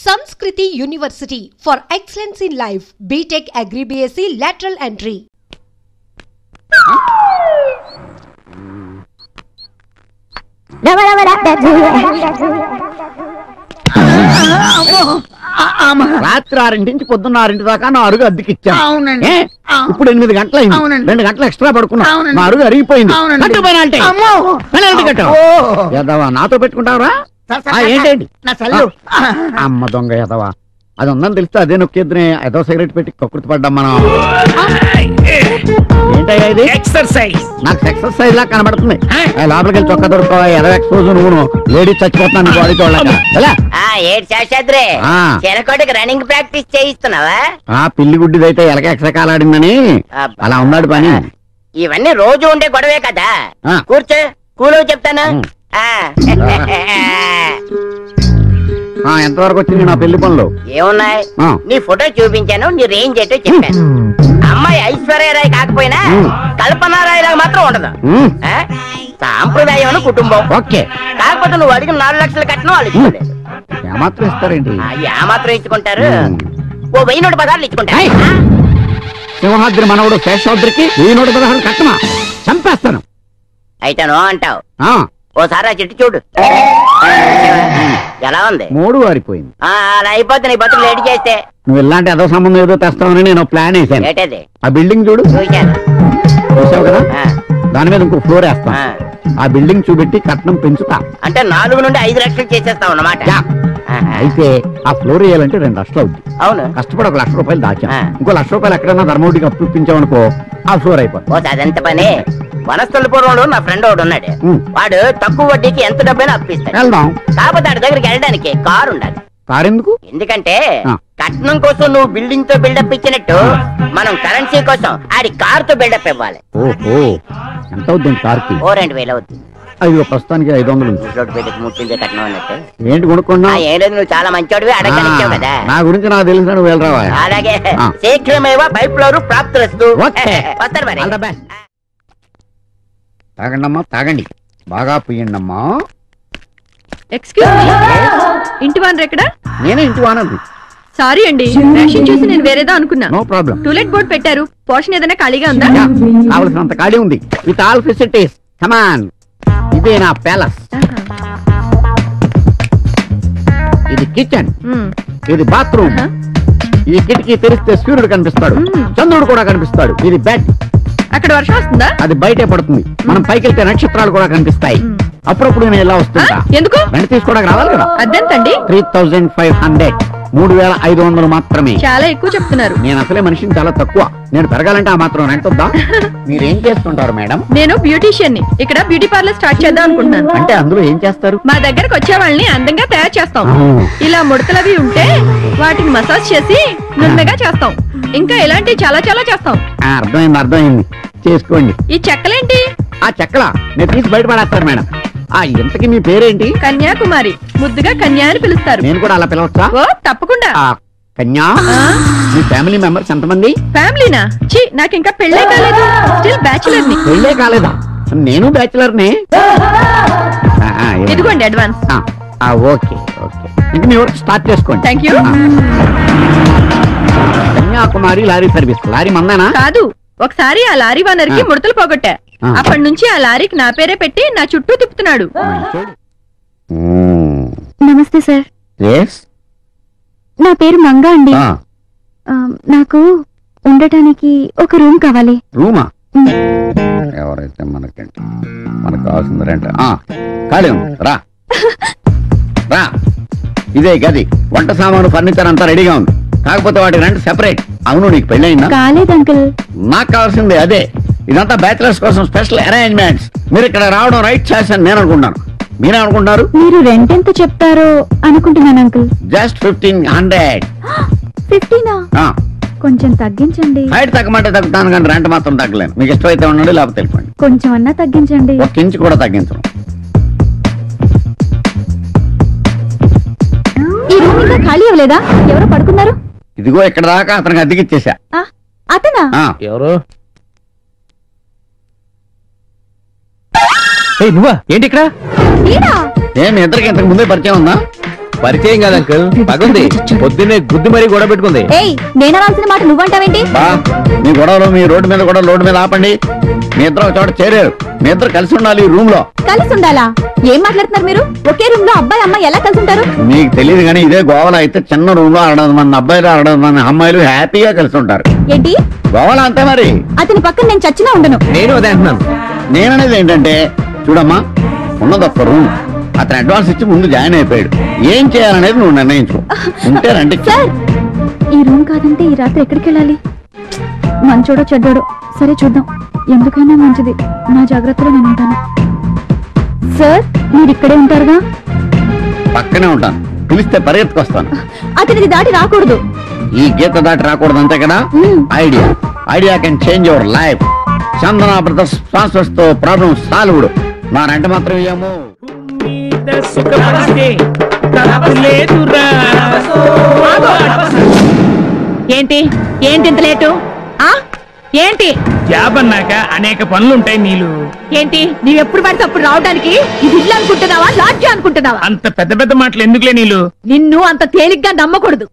Sanskriti University for excellence in life. BTech Agri BSc lateral entry. రాత్రి 6 నుంచి పొద్దున్న 6 దాకా నా అరుగు అద్దెకిచ్చాను. ఇప్పుడు 8 గంటలైంది. 2 గంటలు ఎక్స్ట్రా పడుకున్నా. నా అరుగు అరిగిపోయింది. నాతో పెట్టుకుంటావరా? ఏంటండి అమ్మ దొంగ ఎదవా, అది ఉందని తెలిస్తే అదే నొక్కేద్దునే. ఏదో సిగరెట్ పెట్టి కక్కుర్తి పడ్డాం మనం. ఏంటయ్యా ఇది? ఎక్సర్సైజ్. నాకు ఎక్సర్సైజ్ లా కనబడుతుంది. లోపలికి వెళ్ళి చొక్కా దొరుకుతావా? ఎదో ఎక్స్పోజ్ నువ్వు లేడీ చచ్చిపోతున్నాను బాడీ చూడలేక. రన్నింగ్ ప్రాక్టీస్ చేయిస్తున్నావా? పిల్లి గుడ్డిదైతే ఎలక ఎక్సకాలాడిందని అలా ఉన్నాడు పని. ఇవన్నీ రోజు ఉండే గొడవే కదా. కూర్చో, కూలో చెప్తాను. ఎంతవరకు వచ్చింది నా పెళ్లి పనులు? ఏమున్నాయి, నీ ఫోటో చూపించాను, నీ రేంజ్ ఏంటో చెప్పాను. అమ్మాయి ఐశ్వర్యరాయ్ కాకపోయినా కల్పనారాయ్ లాగా మాత్రం ఉండదు. సాంప్రదాయం కుటుంబం ఓకే. కాకపోతే నువ్వు అడిగిన 4 లక్షలు కట్టిన వాళ్ళు ఇచ్చుకోలేదు. ఏమాత్రం ఇస్తారేంటి? ఏమాత్రం ఇచ్చుకుంటారు? ఓ 1000 ఇచ్చుకుంటారు. సింహాద్రి మనవడు శేషాద్రికి 1016 కట్టమా? చంపేస్తాను. అయితే నో అంటావు. ఓసారి ఆ చెట్టు చూడు, ఎలా ఉంది? 3 వారిపోయింది. అలా అయిపోతే నీ బతుకు లేట్ చేస్తే. నువ్వు ఇలాంటి అదో సంబంధం ఏదో తెస్తావని నేను ప్లాన్ వేసాను. ఏంటది? ఆ బిల్డింగ్ చూడు. చూసావు కదా, దాని మీద ఇంకో ఫ్లోర్ వేస్తా. ఆ బిల్డింగ్ చూపెట్టి కట్నం పెంచుతా. అంటే 4 నుండి 5 లక్షలు చేసేస్తావు అన్నమాట. అయితే ఆ ఫ్లోర్ వేయాలంటే 2 లక్షలు అవుతుంది. అవును. కష్టపడి 1 లక్ష రూపాయలు దాచా. ఇంకో 1 లక్ష రూపాయలు ఎక్కడన్నా ధర్మవతికి అప్పించామనుకో, ఆ ఫ్లోర్ అయిపోతుంది. అదెంత పని? వనస్థలపురంలో నా ఫ్రెండ్ ఒకడు ఉన్నాడు. వాడు తక్కువ వడ్డీకి ఎంత డబ్బైనా అప్పిస్తాడు. వెళ్దాం. కాకపోతే వాడి దగ్గరికి వెళ్ళడానికి కారు ఉండాలి. కారు ఎందుకు? ఎందుకంటే కట్నం కోసం నువ్వు బిల్డింగ్ తో బిల్డప్ ఇచ్చినట్టు మనం కరెన్సీ కోసం ఆడి కార్ తో బిల్డప్ ఇవ్వాలి. ఓహో, ఎంత అవుతుంది కార్కి? 2000 అవుతుంది. అయ్యో, ప్రస్తుతానికి 500 ఉంది. ముట్టిందే కట్నం అన్నట్టు. ఏంటి కొనుక్కున్నా? ఏం లేదు, నువ్వు చాలా మంచివాడివి, అడగలిచ్చావు కదా. నా గురించి నాకు తెలిసిన నువ్వు వెళ్ళరావా? అలాగే, శీఘ్రమేవా పైప్ ఫ్లోర్ ప్రాప్తిరస్తు. వస్తారు మరి. తాగండమ్మా, తాగండి, బాగా పుయ్యండమ్మా. ఎక్స్క్యూజ్ మీ, ఇంటి వానర్ ఎక్కడ? నేనే ఇంటి వానరు. సారీ అండి, రేషన్ చూసి నేను వేరేదో అనుకున్నా. No problem. టూలెట్ బోర్డ్ పెట్టారు, పోర్షన్ ఏదైనా ఖాళీగా ఉందా? కావలసినంత ఖాళీ ఉంది, విత్ ఆల్ ఫెసిలిటీస్. కమాన్, ఇదే నా ప్యాలెస్. ఇది కిచెన్, ఇది బాత్రూమ్. ఈ కిటికీ తెరిస్తే సూర్యుడు కనిపిస్తాడు, చంద్రుడు కూడా కనిపిస్తాడు. ఇది బెడ్. అక్కడ వర్షం వస్తుందా? అది బయటే పడుతుంది. మనం పైకి వెళ్తే నక్షత్రాలు కూడా కనిపిస్తాయి. అప్పుడప్పుడు నేను ఎలా వస్తుంటా. ఎందుకు? వెంట తీసుకోవడానికి రావాలి కదా. అద్దెంతండి? 3500, 3500 మాత్రమే. చాలా ఎక్కువ చెప్తున్నారు. నేను అసలే మనిషిని చాలా తక్కువ. నేను పెరగాలంటే ఆ మాత్రం రెంట్ వద్దా? మీరేం చేస్తుంటారు మేడం? నేను బ్యూటీషియన్ ని. ఇక్కడ బ్యూటీ పార్లర్ స్టార్ట్ చేద్దాం అనుకుంటున్నాను. అంటే అందులో ఏం చేస్తారు? మా దగ్గరకు వచ్చే వాళ్ళని అందంగా తయారు చేస్తాం. ఇలా ముడతలవి ఉంటే వాటిని మసాజ్ చేసి నున్నగా చేస్తాం. ఇంకా ఇలాంటి చాలా చాలా చేస్తాం. అర్థమైంది, చేసుకోండి. ఈ చెక్కలేంటి? ఆ చెక్కల నేను తీసి బయటపడేస్తాను మేడం. ఇంతకీ మీ పేరేంటి? కన్యాకుమారి. ముద్దుగా కన్యా అని పిలుస్తారు. నేను కూడా అలా పిలవచ్చా? ఓ తప్పకుండా. కన్యా, మీ ఫ్యామిలీ మెంబర్స్ ఎంతమంది? ఫ్యామిలీనా? ఛీ, నాకు ఇంకా పెళ్ళే కాలేదు. స్టిల్ బ్యాచులర్ ని. పెళ్ళే కాలేదా? నేను బ్యాచులర్ నే. ఇదిగోండి అడ్వాన్స్. ఓకే ఓకే, ఇంక మీ వర్క్ స్టార్ట్ చేసుకోండి. Thank you. Kanyakumari lorry service. Lorry మందేనా? కాదు, ఒకసారి ఆ లారీ ఓనర్ కి ముడతలు పోగొట్టా. అప్పటి నుంచి ఆ లారీకి నా పేరే పెట్టి నా చుట్టూ తిప్పుతున్నాడు. నమస్తే సార్. నా పేరు మంగా అండి. నాకు ఉండటానికి ఒక రూమ్ కావాలి. రూమా? ఎవరైతే మనకు కావాల్సింది రెంట్. ఖాళీ ఉంది, రా రా. ఇదే గది, వంట సామాను, ఫర్నిచర్ అంతా రెడీగా ఉంది. కాకపోతే వాటి రెంట్ సెపరేట్. అవును, నీకు పెళ్ళయిందా? కాలేదు అంకుల్. నాకు కావాల్సింది అదే. ఇదంతా బ్యాచిలర్స్ కోసం స్పెషల్ అరేంజ్మెంట్స్. మీరు ఇక్కడ రావడం రైట్ ఛాయిస్ అని నేను అనుకుంటున్నాను. మీరేమనుకుంటారు? మీరు రెంట్ ఎంత చెప్తారో అనుకుంటున్నాను అంకుల్. జస్ట్ 1500. 15? కొంచెం తగ్గించండి. హైట్ తగ్గమంటే తగ్గుతాను, కానీ రెంట్ మాత్రం తగ్గలేను. మీకు ఇష్టమైతే ఉండండి, లేకపోతే వెళ్ళిపోండి. కొంచెం అన్నా తగ్గించండి. 1 ఇంచ్ కూడా తగ్గించను. ఈ రూమ్ ఇంకా ఖాళీ అవ్వలేదా? ఎవరో పడుకున్నారు. ఇదిగో ఇక్కడ దాకా అతనికి అద్దెకిచ్చేసా. అతనా? ఎవరు? నువ్వా? ఏంటి ఇక్కడ? ఇద్దరికి ఇంతకు ముందే పరిచయం ఉందా? పరిచయం కాదు అంకుల్, పగుంది. పొద్దున్నే గుద్దు మరీ గొడవ పెట్టుకుంది. ఏయ్, నేను అనాల్సిన మాట నువ్వంటావేంటి? బా మీ గొడవలు మీ రోడ్డు మీద కూడా రోడ్డు మీద ఆపండి. మీ ఇద్దరు ఒక చోట చేరారు, మీ ఇద్దరు కలిసి ఉండాలి ఈ రూమ్ లో. కలిసి ఉండాలా? ఏం మాట్లాడుతున్నారు మీరు? ఒకే రూమ్ లో అబ్బాయి అమ్మాయి ఎలా కలిసి ఉంటారు? మీకు తెలియదు కానీ ఇదే గోవాలో అయితే చిన్న రూమ్ లో 600 మంది అబ్బాయిలు 600 మంది అమ్మాయిలు హ్యాపీగా కలిసి ఉంటారు. ఏంటి? గోవాలో అంతే మరి. అతని పక్కన నేను చచ్చినా ఉండను. నేను అదే అంటున్నాను. నేననేది ఏంటంటే చూడమ్మా, ఉన్నది ఒక్క రూమ్. అతను అడ్వాన్స్ ఇచ్చి ముందు జాయిన్ అయిపోయాడు. ఏం చేయాలనేది నువ్వు నిర్ణయించు. ఉంటే రండి. సార్, ఈ రూమ్ కాదంటే ఈ రాత్రి ఎక్కడికి వెళ్ళాలి? మంచోడో చెడ్డోడో సరే చూద్దాం. ఎందుకైనా మంచిది, నా జాగ్రత్తలో నేను ఉంటాను. సార్, మీరు ఇక్కడే ఉంటారుగా? పక్కనే ఉంటాను, పిలిస్తే పరిగెత్తుకొస్తాను. అతనిది దాటి రాకూడదు. ఈ గీత దాటి రాకూడదు అంతే కదా. Idea can change your life. Chandana brothers sponsors తో ప్రాబ్లం సాల్వ్డ్. నా రెంట మాత్రం ఏమో ఏంటి ఏంటి ఇంత లేటు? ఏంటి? జాబ్ అన్నాక అనేక పనులుంటాయి నీళ్ళు. ఏంటి నీవెప్పుడు పడితే అప్పుడు రావడానికి ఇది ఇల్లు అనుకుంటున్నావా, లాడ్జి అనుకుంటున్నావా? అంత పెద్ద పెద్ద మాటలు ఎందుకులే నీళ్ళు. నిన్ను అంత తేలిగ్గా నమ్మకూడదు.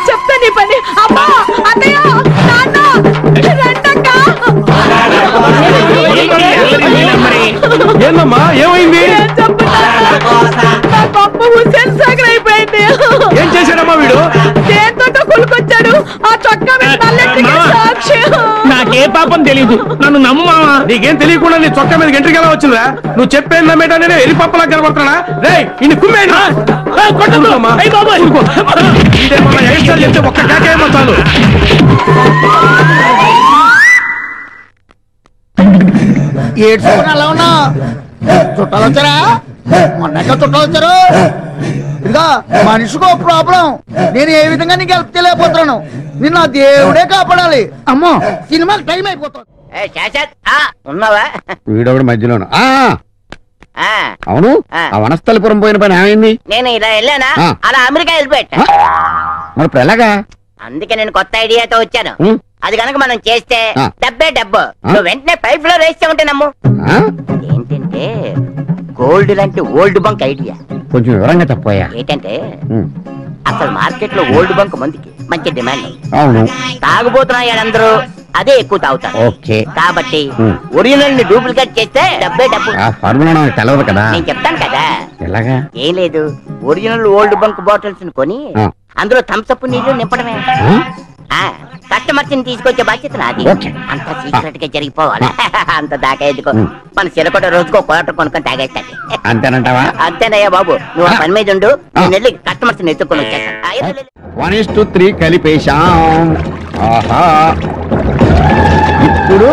చెప్తా నీ పని. అమ్మా, అన్నయ్య, నాన్న, రండక్క. ఏందమ్మా, ఏమైంది? నా పప్పు హుస్సేన్ సాగర్ అయిపోయింది. ఏం చేశాడమ్మా వీడు? దేంతో కొలుకొచ్చాడు. ఆ చొక్కా మీద నల్లెంటికి సాక్షి. నాకే పాపం తెలీదు, నన్ను నమ్ము. నీకేం తెలియకుండా నీ చొక్కా మీద గంటకి ఎలా వచ్చిందా? నువ్వు చెప్పేది నమ్మేటా? నేను ఎరి పప్పలా కనబడుతున్నా. రే ఇన్ని కుమ్మేనా? చెప్తే ఒక్క కాకేమో చాలు. అలా ఉన్నా చుట్టాలు వచ్చారా? మొన్నక చుట్టాలు వచ్చారు. ఇదిగా మనిషికో ప్రాబ్లం. నేను ఏ విధంగా నీకు హెల్ప్ చేయలేకపోతున్నాను. నిన్న దేవుడే కాపాడాలి. అమ్మో, సినిమాకి టైం అయిపోతుంది. ఉన్నావా? వీడొకటి మధ్యలోను. అవును, ఆ వనస్థలిపురం పోయిన పని ఏమైంది? నేను ఇలా వెళ్ళానా, అలా అమెరికా వెళ్ళిపోయా. మరి ఇప్పుడు ఎలాగా? అందుకే నేను కొత్త ఐడియాతో వచ్చాను. అది కనుక మనం చేస్తే డబ్బే డబ్బు. నువ్వు వెంటనే పైప్ లో వేస్తే ఉంటే నమ్ము. ఏంటంటే గోల్డ్ లాంటి ఓల్డ్ బంక్ ఐడియా. కొంచెం వివరంగా చెప్పోయా. ఏంటంటే అసలు మార్కెట్ లో ఓల్డ్ బంక్ మందికి మంచి డిమాండ్. అవును, తాగుబోతున్నాయాలందరూ అదే ఎక్కువ తాగుతారు. ఓకే, కాబట్టి ఒరిజినల్ ని డూప్లికేట్ చేస్తే డబ్బే డబ్బు. ఫార్ములా నాకు తెలవదు కదా. నేను చెప్తాను కదా. ఎలాగా? ఏం లేదు, ఒరిజినల్ ఓల్డ్ బంక్ బాటిల్స్ కొని అందులో థమ్సప్ నీళ్లు నింపడమే. కస్టమర్స్ ని తీసుకొచ్చే బాధ్యత నాది. అంత సీక్రెట్ గా జరిగిపోవాలి. అంత దాకా ఎందుకో, మన చిరకొట రోజుకో క్వార్టర్ కొనుక్కొని తాగేస్తాది. అంతేనంటావా? అంతేనయ్యా బాబు, నువ్వు ఆ పని మీద ఉండు. నేను వెళ్ళి కస్టమర్స్ ని ఎత్తుకొని వచ్చేస్తాను. 1:3 కలిపేశాం. ఆహా, ఇప్పుడు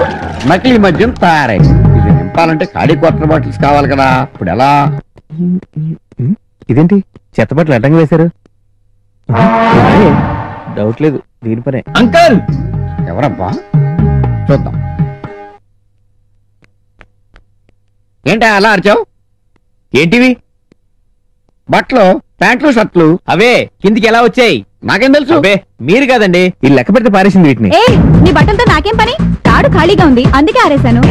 నకిలీ మద్యం తయారైంది. ఇది నింపాలంటే ఖాళీ క్వార్టర్ బాటిల్స్ కావాలి కదా. ఇప్పుడు ఎలా? ఇదేంటి చెత్త బట్టలు అడ్డంగా వేశారు? డౌట్ లేదు, దీని పనే. అంకల్, ఎవరబ్బా? చూద్దాం. ఏంటా అలా అరిచావు? ఏంటివి? బట్టలు, ప్యాంట్లు, షర్ట్లు. అవే కిందికి ఎలా వచ్చాయి? నాకేం తెలుసు? అవే మీరు కాదండి, ఈ లెక్క పెడితే పారేసింది వీటిని. ఏ, నీ బట్టలతో నాకేం పని? తాడు ఖాళీగా ఉంది, అందుకే ఆరేశాను.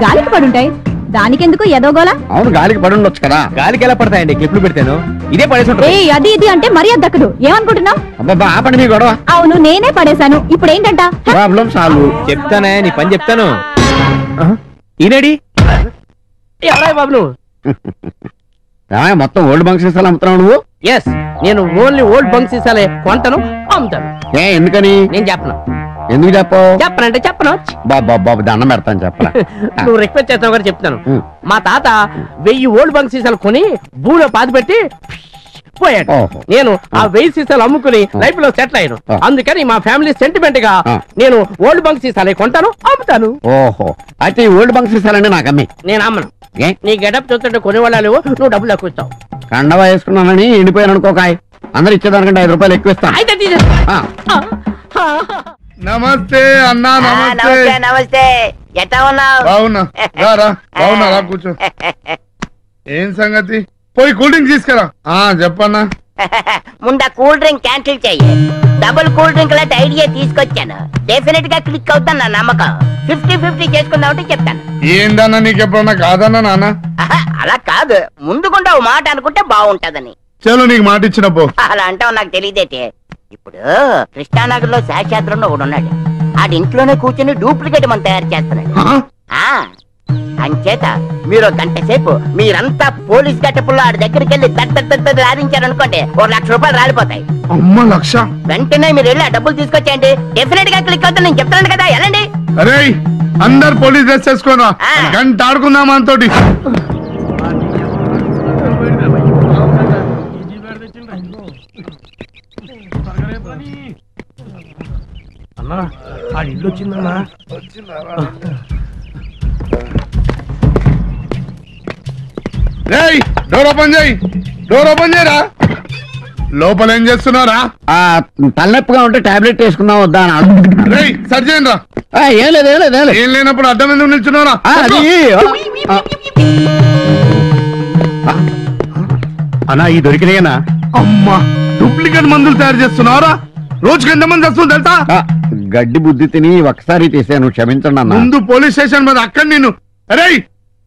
గాలికి పడుంటాయి, దానికెందుకు ఎదోగోలా? అవును, గాలికి పడి ఉండొచ్చు కదా. గాలికి ఎలా పడతాయండి? క్లిప్లు పెడతాను, ఇదే పడేసి ఉంటుంది. ఏ, అది ఇది అంటే మరీ దక్కదు. ఏమనుకుంటున్నావు? అబ్బా, ఆపండి మీ గొడవ. అవును, నేనే పడేశాను. ఇప్పుడు ఏంటంట? Problem solve. చెప్తానే, నీ పని చెప్తాను. ఈనాడి ఎవరా బాబు నువ్వు? మొత్తం ఓల్డ్ బంక్ సీసాలు అమ్ముతున్నావు నువ్వు? ఎస్, నేను ఓన్లీ ఓల్డ్ బంక్ సీసాలే కొంటాను, అమ్ముతాను. ఎందుకని? నేను చెప్పను. ఎందుకు చెప్పవు? చెప్పనంటే చెప్పను. బాబు దండం పెడతాను, చెప్పరా. నువ్వు రిక్వెస్ట్ చేస్తావు కదా, చెప్తాను. మా తాత 1000 ఓల్డ్ బంక్ సీసాలు కొని భూమిలో పాతి పెట్టి పోయాడు. నేను ఆ 1000 సీసాలు అమ్ముకుని లైఫ్ లో సెటిల్ అయ్యాను. అందుకని మా ఫ్యామిలీ సెంటిమెంట్ గా నేను ఓల్డ్ బంక్ సీసాలే కొంటాను, అమ్ముతాను. ఓహో, అయితే ఈ ఓల్డ్ బంక్ సీసాలండి నాకు అమ్మి. నేను అమ్మను. నీ గెటప్ చూస్తుంటే కొనేవాళ్ళు లేవు, నువ్వు డబ్బులు ఎక్కువ ఇస్తావు. కండవా వేసుకున్నానని ఎండిపోయాను అనుకోకాయ్. అందరు ఇచ్చేదానికంటే 5 రూపాయలు ఎక్కువ ఇస్తాను. అయితే నమస్తే అన్నా. నమస్తే. నమస్తే, ఎట్లా ఉన్నావు? బాగున్నా. బాగున్నా, కూర్చో. ఏం సంగతి? పోయి కూల్ డ్రింక్ తీసుకురా. చెప్పన్నా. ముందు ఆ కూల్ డ్రింక్ క్యాన్సిల్ చెయ్యి. డబుల్ కూల్ డ్రింక్ లాంటి ఐడియా తీసుకొచ్చాను. డెఫినెట్ గా క్లిక్ అవుతాను నా నమ్మకం. 50-50 చేసుకుందాం అంటే చెప్తాను. ఏందన్నా నీకు ఎప్పుడన్నా కాదన్నా నాన్న? అలా కాదు, ముందుకుండా ఓ మాట అనుకుంటే బాగుంటదని. చలో నీకు మాట ఇచ్చిన పో. అలా అంటావు నాకు తెలియదేటే. ఇప్పుడు కృష్ణానగర్ లో శాస్త్రంలో ఒకడు ఉన్నాడు. ఆడి ఇంట్లోనే కూర్చొని డూప్లికేట్ మనం తయారు చేస్తున్నాడు. అంచేత మీరు గంట సేపు మీరంతా పోలీస్ గట్టపుల్లో ఆడి దగ్గరికి వెళ్ళి లాధించారనుకోండి, 1 లక్ష రూపాయలు రాలిపోతాయి. అమ్మ లక్ష! వెంటనే మీరు వెళ్ళి ఆ డబ్బులు తీసుకొచ్చేయండి. డెఫినెట్ గా క్లిక్ అవుతుంది, నేను చెప్తాను కదా. వెళ్ళండి. అరే అందరు పోలీస్ డ్రెస్ వేసుకోరా, గంట ఆడుకుందామా అంతోటి. అన్నా ఆ ఇల్లు వచ్చిందన్నా. రేయ్ డోర్ ఓపెన్ చేయి, డోర్ ఓపెన్ చేయరా. లోపల ఏం చేస్తున్నారా? తలనొప్పిగా ఉంటే టాబ్లెట్ వేసుకుందాం వద్దా అని అడుగుతున్నాను. రేయ్ సరి చేయండి రా. ఏం లేదు ఏం లేదు ఏం లేదు. ఏం లేనప్పుడు అడ్డం ఎందుకు నిల్చున్నారా? అన్నా ఈ దొరికినాయనా? అమ్మా డూప్లికేట్ మందులు తయారు చేస్తున్నారా? రోజుకి ఎంతమంది వస్తుంది తెలుసా? గడ్డి బుద్ధి తిని ఒకసారి తీసాను, క్షమించండి అన్న. ముందు పోలీస్ స్టేషన్ మీద అక్కడ నేను అరే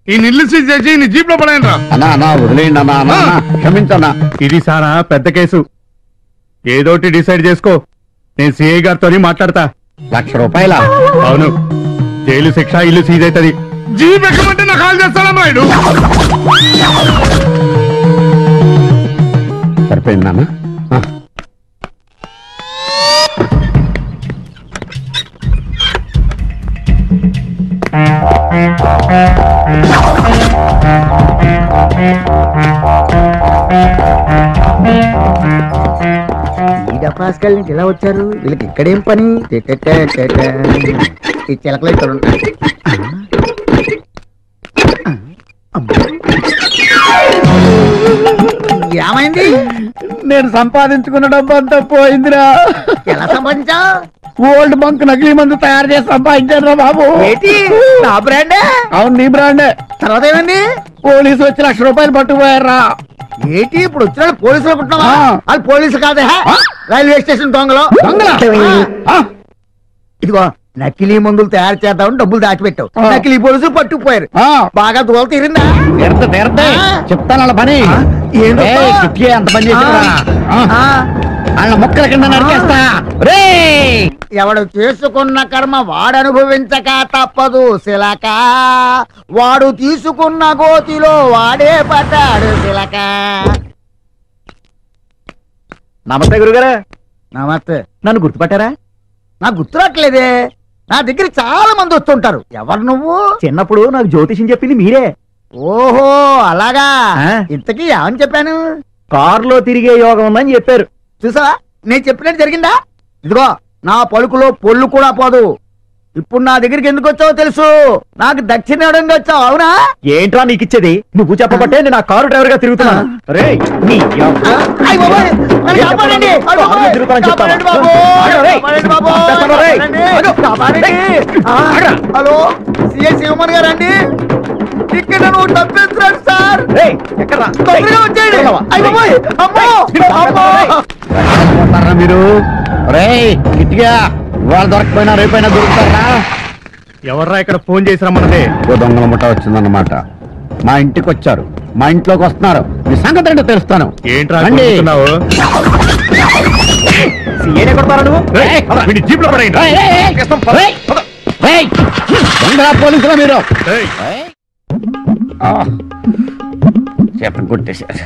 ఈ నిల్లు సీజ్ చేసి నీ జీప్ లో పడేయండి రా. అన్నా వదిలేయండి అన్నా, క్షమించన్నా. ఇది సారా పెద్ద కేసు, ఏదోటి డిసైడ్ చేసుకో. నేను సిఐ గారితో మాట్లాడతా. 1 లక్ష రూపాయల? అవును, జైలు శిక్ష, ఇల్లు సీజ్ అవుతుంది. జీప్ ఎక్కమంటే నాకు కాల్ చేస్తాడా మాయుడు? సరిపోయిందన్నా. పాస్కల్ నుంచి ఎలా వచ్చారు? వీళ్ళకి ఇక్కడేం పని? ఈ చిలకలు ఇక్కడ ఉంటాయి. ఏమైంది? నేను సంపాదించుకున్న డబ్బు అంతా పోయిందిరా. ఎలా సంపాదించా? ఓల్డ్ బంక్ నకిలీ మందు తయారు చేసి సంపాదించాను బాబు. ఏంటి నా బ్రాండే? అవును నీ బ్రాండే. తర్వాత ఏమైంది? పోలీసు వచ్చి 1 లక్ష రూపాయలు పట్టుకుపోయారా. ఏంటి ఇప్పుడు వచ్చిన పోలీసులు అనుకుంటున్నావా? వాళ్ళు పోలీసు కాదే, రైల్వే స్టేషన్ దొంగలు. ఇదిగో నకిలీ మందులు తయారు చేద్దామని డబ్బులు దాచిపెట్టావు, నకిలీ పోలీసులు పట్టుకుపోయారు. బాగా దూల తీరిందా? చెప్తాను వాళ్ళ పని. అంత పని చేసి వాళ్ళ మొక్కల కింద నరికేస్తా. ఎవడు చేసుకున్న కర్మ వాడు అనుభవించక తప్పదు శిలక, వాడు తీసుకున్న గోతిలో వాడే పడ్డాడు శిలక. నమస్తే గురుగారు. నమస్తే. నన్ను గుర్తుపట్టారా? నాకు గుర్తురాట్లేదే. నా దగ్గర చాలా మంది వస్తుంటారు. ఎవరు నువ్వు? చిన్నప్పుడు నాకు జ్యోతిషం చెప్పింది మీరే. ఓహో అలాగా. ఇంతకీ ఏమని చెప్పాను? కారులో తిరిగే యోగం ఉందని చెప్పారు. చూసావా నేను చెప్పినట్టు జరిగిందా? ఇదిగో నా పలుకులో పొల్లు కూడా పోదు. ఇప్పుడు నా దగ్గరికి ఎందుకు వచ్చావో తెలుసు. నాకు దక్షిణ ఇవ్వడానికి వచ్చావు అవునా? ఏంట్రా నీకు ఇచ్చేది? నువ్వు చెప్పబట్టే నేను ఆ కారు డ్రైవర్ గా తిరుగుతున్నాను. హలో సిఐ శివమణి గారు అండి, ఇక్కడ నువ్వు తప్పించాడు సార్. మీరు గిట్టిగా ఇవాళ దొరకపోయినా రేపైనా దొరుకుతారా? ఎవర్రా ఇక్కడ ఫోన్ చేసి రమ్మన్నదే? దొంగల ముఠ వచ్చిందన్నమాట. మా ఇంటికి వచ్చారు, మా ఇంట్లోకి వస్తున్నారు. మీ సంగతి ఏంటో తెలుస్తాను. ఏంట్రా జీప్ లో పోలీసులు మీరు చెప్పండి కొట్టేశారు.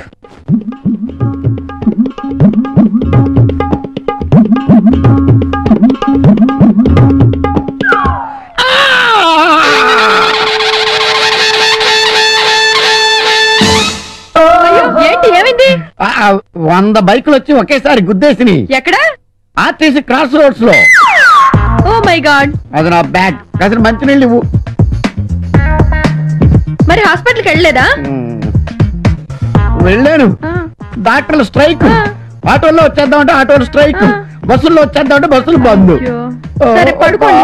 ఏంటి ఏమైంది? 100 బైకులు వచ్చి ఒకేసారి గుద్దేసిని. ఎక్కడ? ఆర్టీసీ క్రాస్ రోడ్స్ లో. Oh my god. అది నా బ్యాగ్. కాసిన మంచినీళ్ళు ఇవ్వు. మరి హాస్పిటల్కి వెళ్ళలేదా? వెళ్ళాను. డాక్టర్లు స్ట్రైక్. ఆటోల్లో వచ్చేద్దామంటే ఆటోలు స్ట్రైక్, బస్సుల్లో వచ్చేద్దామంటే బస్సులు బంద్. సరే పడుకోండి.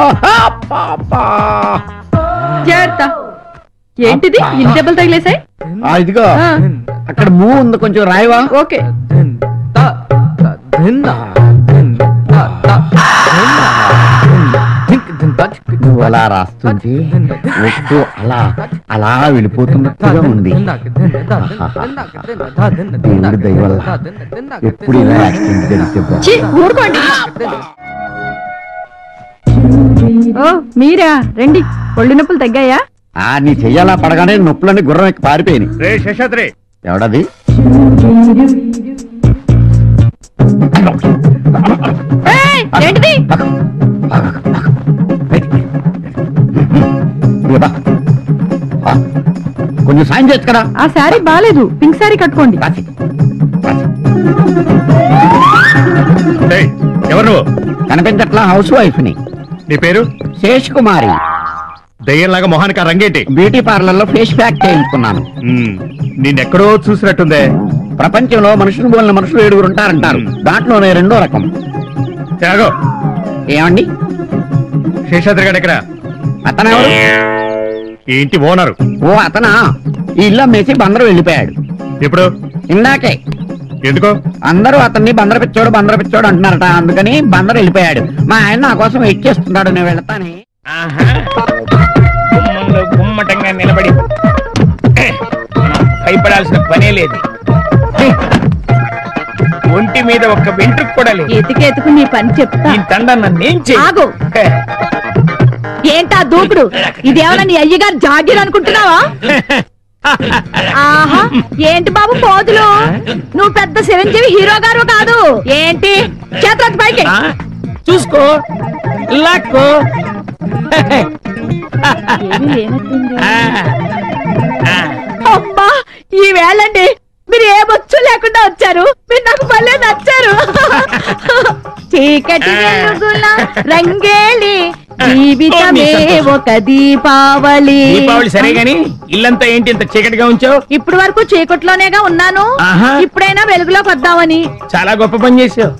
జాగ్రత్త. ఏంటిది ఇన్ని దెబ్బలు తగిలేసాయి? ఇదిగో అక్కడ మూవ్ ఉంది, కొంచెం రాయవా? ఓకే. నువ్వు అలా రాస్తుంటే ఒట్టు అలా అలా వెళ్ళిపోతున్నట్టుగా ఉంది. దేవుడి దయ వల్ల ఎప్పుడు ఇలా యాక్సిడెంట్ జరిగితే ఛీ, ఊరుకోండి. ఓ మీరా రండి. ఒళ్ళు నొప్పులు తగ్గాయా? నీ చెయ్యాలా పడగానే నొప్పులని గుర్రం ఎక్కి పారిపోయినాయి. రే శేషాద్రి, ఎవడది? ఏయ్, ఏంటిది? కొంచెం సాయం చేయొచ్చు కదా. ఆ శారీ బాలేదు, పింక్ శారీ కట్టుకోండి. ఎవరు నువ్వు? కనిపించట్లా, హౌస్ వైఫ్ ని. నీ పేరు? శేష్ కుమారి. దయ్యంలాగా మొహానికి రంగేటి? బ్యూటీ పార్లర్ లో ఫేస్ ప్యాక్ చేయించుకున్నాను. నిన్నెక్కడో చూసినట్టుందే. ప్రపంచంలో మనుషులు పోలిన మనుషులు 7 ఉంటారంటారు, దాంట్లోనే 2వ రకం. ఏమండి? శేషాద్రి గారు ఎక్కడ? అతనెవరు? ఏంటి ఓనరు? ఓ అతనా? ఈ ఇల్లు అమ్మేసి బందరు వెళ్ళిపోయాడు. ఎప్పుడు? ఇందాకే. ఎందుకో? అందరూ అతన్ని బందర పిచ్చోడు అంటున్నారట, అందుకని బందరు వెళ్ళిపోయాడు. మా ఆయన నా కోసం వెయిట్ చేస్తున్నాడు, నేను వెళ్తానే. గుమ్మటంగా నిలబడి భయపడాల్సిన పనే లేదు. ఒంటి మీద ఒక్క వెంట్రుకు కూడా లేదు. ఎతికెతుకు నీ పని చెప్తా. ఈ తండ నన్నేం ఆగు. ఏంటా దూకుడు? ఇదేమన్నా నీ అయ్యగారు జాగీర్ అనుకుంటున్నావా? ఆహా, ఏంటి బాబు పోదులు? నువ్వు పెద్ద చిరంజీవి హీరో గారు కాదు ఏంటి? చేతులకు పైకి చూసుకో, లాక్కో. అమ్మా, ఈ వేళండి మీరు ఏ బొచ్చు లేకుండా వచ్చారు. మీరు నాకు భలే నచ్చారు. చీకటి వెలుగుల రంగేలి జీవితమే ఒక దీపావళి. దీపావళి సరే గాని ఇల్లంతా ఏంటి ఇంత చీకటిగా ఉంచావు? ఇప్పుడు వరకు చీకట్లోనేగా ఉన్నాను, ఇప్పుడైనా వెలుగులోకి వద్దామని. చాలా గొప్ప పని చేసావు.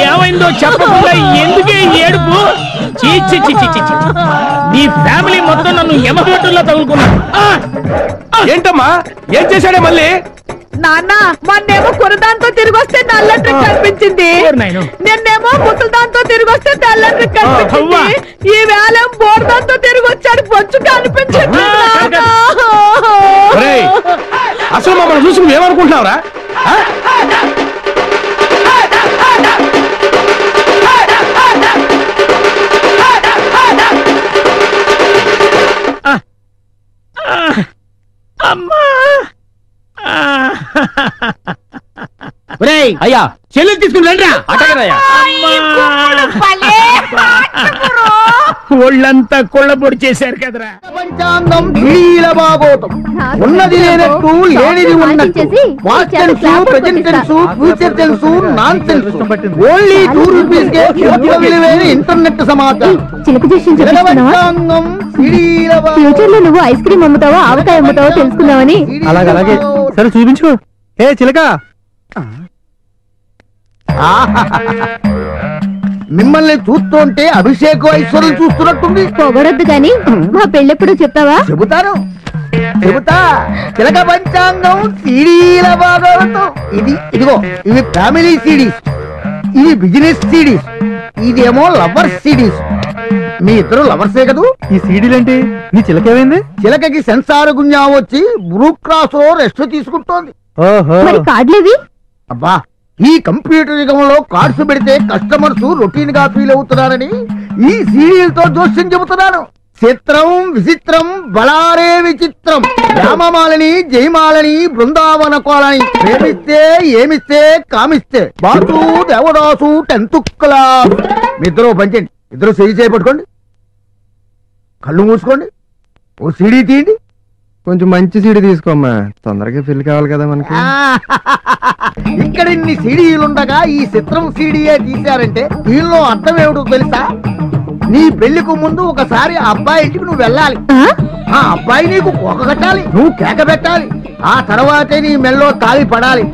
ఏమైందో చెప్పకుండా ఎందుకే ఏడుపు? నీ ఫ్యామిలీ మొత్తం నన్ను యమహోటల్లో తగులుకున్నా. ఏంటమ్మా, ఏం చేశాడే మళ్ళీ? నాన్న, మొన్నేమో కురదాంతో తిరిగి వస్తే నల్ల ట్రిక్ కనిపించింది, నిన్నేమో ముసలిదాంతో తిరిగి వస్తే తెల్ల ట్రిక్ కనిపించింది, ఈ వేళ బోర్దాంతో తిరిగి వచ్చాడు, బొచ్చు కనిపించింది. అసలు మమ్మల్ని చూసి నువ్వేమనుకుంటున్నావురా? అమ్మా, అయ్యా చెల్లి తీసుకుని రండిరా. ఒళ్ళంతా కొళ్ళబొడి చేశారు కదరా. పంచాంగం భాగోతం ఉన్నది లేనట్టు లేనిది ఉన్నట్టు, past tense, present tense, future tense nonsense. Only ₹2 కే కోట్ల విలువైన ఇంటర్నెట్ సమాచారం. పంచాంగం ఫ్యూచర్ లో నువ్వు ఐస్ క్రీమ్ అమ్ముతావో ఆవకాయ అమ్ముతావో తెలుసుకుందామని. అలాగే సరే చూపించు. ఏ చిలక, మిమ్మల్ని చూస్తుంటే అభిషేక్ ఐశ్వర్యం చూస్తున్నట్టుంది. పొగడొద్దు గాని మా పెళ్ళెప్పుడు చెప్తావా? చెబుతా. చిలక పంచాంగం సీడీల భాగాలతో ఇవి ఫ్యామిలీ సిడీస్, ఇవి బిజినెస్ సిడీస్, ఇదేమో లవర్స్ సిడీస్. మీ ఇద్దరు లవర్సే కదూ? ఈ సీడీలేంటి? నీ చిలకేమైంది? చిలకకి సెన్సార్ గుంజా వచ్చి బ్రూ క్రాస్ లో రెస్ట్ తీసుకుంటోంది. మరి కార్డులేవి? అబ్బా, ఈ కంప్యూటర్ యుగంలో కార్డ్స్ పెడితే కస్టమర్స్ రొటీన్ గా ఫీల్ అవుతున్నారని ఈ సీరియల్తో జోస్యం చెబుతున్నాను. చిత్రం విచిత్రం బళారే విచిత్రం. రామమాలని జయమాలని బృందావన కోలని ప్రేమిస్తే ఏమిస్తే కామిస్తే బాసు దేవదాసు 10th క్లాస్. మీ ఇద్దరు పంచండి, ఇద్దరు సరి చేయబట్టుకోండి, కళ్ళు మూసుకోండి, ఓ సీడీ తీయండి. కొంచెం మంచి సీడీ తీసుకోమ్మా, తొందరగా ఫిల్ కావాలి కదా మనకి. ఇక్కడ ఇన్ని సీడీలుండగా ఈ చిత్రం సీడీయే తీశారంటే దీనిలో అర్థం ఏమిటో తెలుసా? నీ పెళ్లికు ముందు ఒకసారి ఆ అబ్బాయి ఇంటికి నువ్వు వెళ్ళాలి, ఆ అబ్బాయి నీకు కోక కట్టాలి, నువ్వు కేక పెట్టాలి, ఆ తర్వాతే నీ మెల్లో తాళి పడాలి.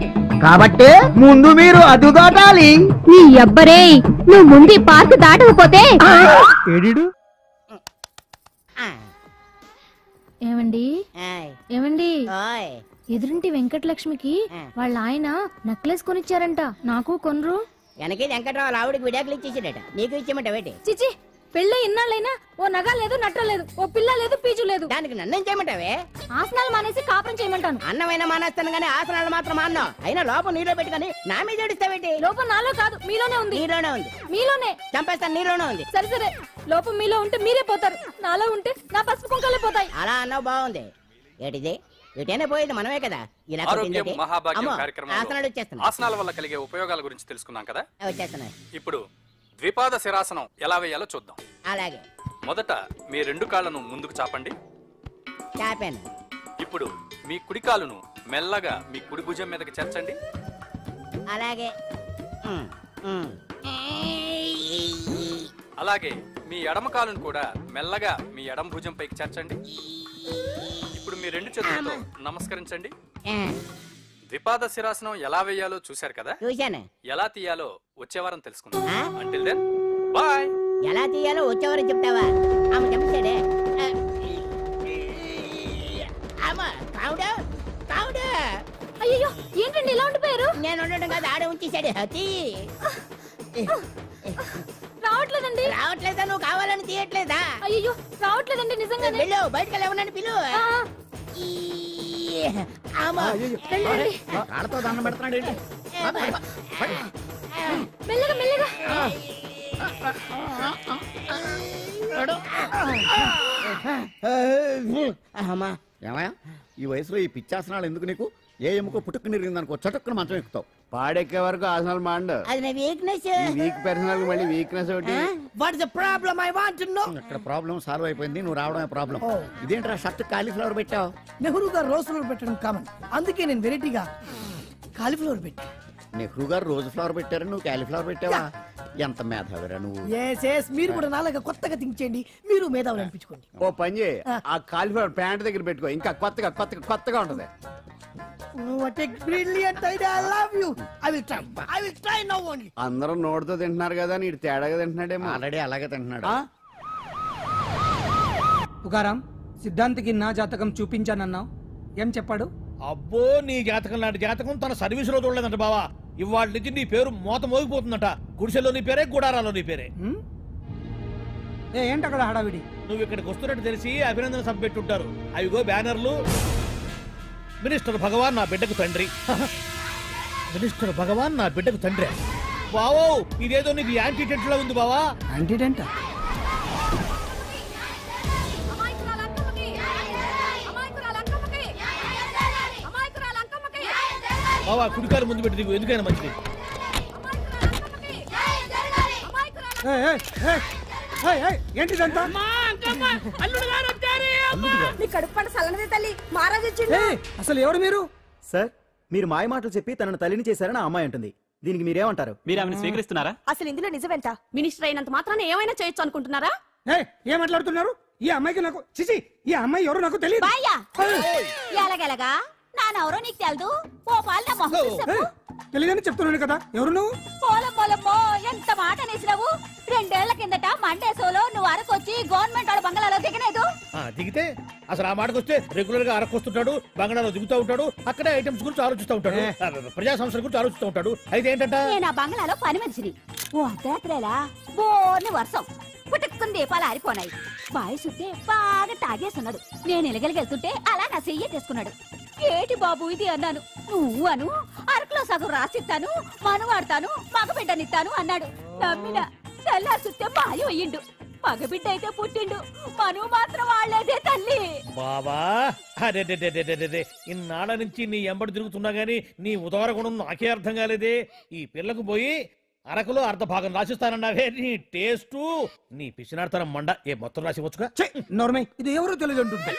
కాబట్టి ముందు మీరు అడ్డు దాటాలి. నీ అబ్బరే, నువ్వు ముందు పార్క్ దాటకపోతే. ఏమండి ఏమండి, ఎదురింటి వెంకటలక్ష్మికి వాళ్ళ ఆయన నెక్లెస్ కొనిచ్చారంట, నాకు కొనరు. వెనకే వెంకట్రావు ఆవిడకి విడాకులు ఇచ్చేసాడట, నీకు ఇచ్చేమంటావేటి? చిచి, పెళ్ళి ఇన్నాళ్ళైనా ఓ నగ లేదు, నట్ట లేదు, ఓ పిల్ల లేదు, పీచు లేదు. దానికి నన్నేం చేయమంటావే? ఆసనాలు మానేసి కాపురం చేయమంటాను. అన్నమైనా మానేస్తాను గానీ ఆసనాలు మాత్రం అన్నావు. అయినా లోపం నీలో పెట్టుకొని నా మీద ఏడుస్తావేటి? లోపం నాలో కాదు, మీలోనే ఉంది. నీలోనే ఉంది. మీలోనే చంపేస్తాను, నీలోనే ఉంది. సరే సరే, లోపం మీలో ఉంటే మీరే పోతారు, నాలో ఉంటే నా పసుపు కుంకాలే పోతాయి. అలా అన్నావు, బాగుంది. ఏటిది? ఎటైనా పోయేది మనమే కదా. ఇలా ఆరోగ్యం మహాభాగ్యం ఆసనాలు వచ్చేస్తున్నా. ఆసనాల వల్ల కలిగే ఉపయోగాల గురించి తెలుసుకున్నాం కదా. వచ్చేస్తున్నాయి. ఇప్పుడు ద్విపాద శిరాసనం ఎలా వేయాలో చూద్దాం. అలాగే. మొదట మీ 2 కాళ్ళను ముందుకు చాపండి. చాపాను. ఇప్పుడు మీ కుడి కాలును మెల్లగా మీ కుడి భుజం మీదకి చేర్చండి. అలాగే. అలాగే మీ ఎడమ కాలును కూడా మెల్లగా మీ ఎడమ భుజం పైకి చేర్చండి. ఇప్పుడు మీ 2 చేతులతో నమస్కరించండి. ద్విపాద శిరాసనం ఎలా వేయాలో చూశారు కదా. చూశాను. ఎలా తీయాలో వచ్చే వారం తెలుసుకుందాం. Until then bye. ఎలా తీయాలో వచ్చే వారం చెప్తావా? ఆమె చెప్పాడే. అయ్యో, ఏంటండి ఇలా ఉండిపోయారు? నేను ఉండడం కాదు, ఆడే ఉంచేసాడు. రావట్లేదండి. రావట్లేదా? నువ్వు కావాలని తీయట్లేదా? అయ్యో, రావట్లేదండి నిజంగానే. వెళ్ళు, బయటకు వెళ్ళమని పిలు. కాళ్ళతో దండం పెడుతున్నాడు. మెల్లగా మెల్లగా. ఏమయ్యా, ఈ వయసులో ఈ పిచ్చాసనాలు ఎందుకు నీకు? ఏ ఎముకో పుట్టుకు నిరిగిందనుకో చటుక్కున మంచం ఎక్కుతావు. పాడెక్కే వరకు ఆసనాలు మాండు. అది నా వీక్నెస్. వీక్ పర్సనల్ మళ్ళీ వీక్నెస్ ఒకటి. What is the problem? I want to know. ఇక్కడ ప్రాబ్లం సాల్వ్ అయిపోయింది, నువ్వు రావడమే ప్రాబ్లం. ఇదేంట్రా షర్ట్ కాలీఫ్లవర్ పెట్టావు? నెహ్రూ గారు రోజ్ ఫ్లవర్ పెట్టడం కామన్, అందుకే నేను వెరైటీగా కాలీఫ్లవర్ పెట్టా. నెహ్రూ గారు రోజు ఫ్లవర్ పెట్టారు, నువ్వు కాలీఫ్లవర్ పెట్టావా? ఎంత మేధావిరా నువ్వు. మీరు కూడా నాలాగా కొత్తగా థింక్ చేయండి, మీరు మేధావులు అనిపించుకోండి. ఓ పని చేయి, ఆ కాలీఫ్లవర్ ప్యాంట్ దగ్గర పెట్టుకో, ఇంకా కొత్తగా ఉంటది. What a brilliant idea. I love you. I will try now only. అందరూ నోటితో తింటున్నారు కదా, నీడు తేడాగా తింటున్నాడేమో. ఆల్రెడీ అలాగే తింటున్నాడు. తుకారాం, సిద్ధాంతికి నా జాతకం చూపించానన్నావు, ఏం చెప్పాడు? అబ్బో, నీ జాతకం లాంటి జాతకం తన సర్వీస్ లో చూడలేదంట బావా. ఇవాళ నుంచి నీ పేరు మోత మోగిపోతుందట. గుడిసెలో నీ పేరే, గుడారాలో నీ పేరే. ఏంటి అక్కడ హడావిడి? నువ్వు ఇక్కడికి వస్తున్నట్టు తెలిసి అభినందన సభ పెట్టుంటారు. అవిగో బ్యానర్లు. మినిస్టర్ భగవాన్ నా బిడ్డకు తండ్రి. మినిస్టర్ భగవాన్ నా బిడ్డకు తండ్రి. బావో, ఇదేదో నీకు యాంటీటెంట్ లా ఉంది బావా. యాంటీటెంట్? బావా, కుడికారు ముందు పెట్టి దిగు, ఎందుకైనా మంచిది. ఏంటిదంతా? అసలు ఎవరు మీరు? సార్, మీరు మాయ మాటలు చెప్పి తనను తల్లిని చేశారని ఆ అమ్మాయి అంటుంది. దీనికి మీరేమంటారు? మీరు ఆమెను స్వీకరిస్తున్నారా? అసలు ఇందులో నిజమేంట? మినిస్టర్ అయినంత మాత్రాన ఏమైనా చేయొచ్చు అనుకుంటున్నారా? ఏం మాట్లాడుతున్నారు? ఈ అమ్మాయికి నాకు చిచి, ఈ అమ్మాయి ఎవరో నాకు తెలియదు. ఎలాగెలగా నానెవరో నీకు తెలదు. ఓ పాల తెలియదని చెప్తున్నాను కదా, ఎవరు నువ్వు? పోలమ్మో, ఎంత మాట అనేసినావు. 2 ఏళ్ల కిందట మండేసోలో నువ్వు అరకొచ్చి గవర్నమెంట్ వాళ్ళ బంగ్లాలో దిగలేదు. దిగితే అసలు ఆ మాటకు వస్తే రెగ్యులర్ గా అరకొస్తుంటాడు, బంగాళాలో దిగుతూ ఉంటాడు, అక్కడే ఐటమ్స్ గురించి ఆలోచిస్తూ ఉంటాడు, ప్రజా సంస్థల గురించి ఆలోచిస్తూ ఉంటాడు. అయితే ఏంటంట, నేను ఆ బంగ్లాలో పని మనిషిని. ఓ అర్ధరాత్రేలా బోర్ని వర్షం పుట్టుకుని దీపాలు ఆరిపోనాయి. బాయ్ సుట్టే బాగా తాగేస్తున్నాడు. నేను ఎలగలిగెళ్తుంటే అలా నా చెయ్యి తీసుకున్నాడు. ఏటి బాబు ఇది అన్నాను. నువ్వు అను, అరకులో సగం రాసిస్తాను, మనువాడతాను, మగబిడ్డనిస్తాను అన్నాడు. నమ్మిన తెల్లారి చూస్తే మాయం అయ్యిండు. మగబిడ్డ అయితే పుట్టిండు, మనువు మాత్రం వాళ్లేదే తల్లి. బాబా, ఇన్నాళ్ళ నుంచి నీ ఎంబడి తిరుగుతున్నా గానీ నీ ఉదార గుణం నాకే అర్థం కాలేదే. ఈ పిల్లకు పోయి అరకులో అర్ధ భాగం రాసిస్తానన్నావే, నీ టేస్టు, నీ పిచ్చినాడతనం మండ. ఏ మొత్తం రాసి వచ్చుగా. ఇది ఎవరు తెలియదు అంటుంది.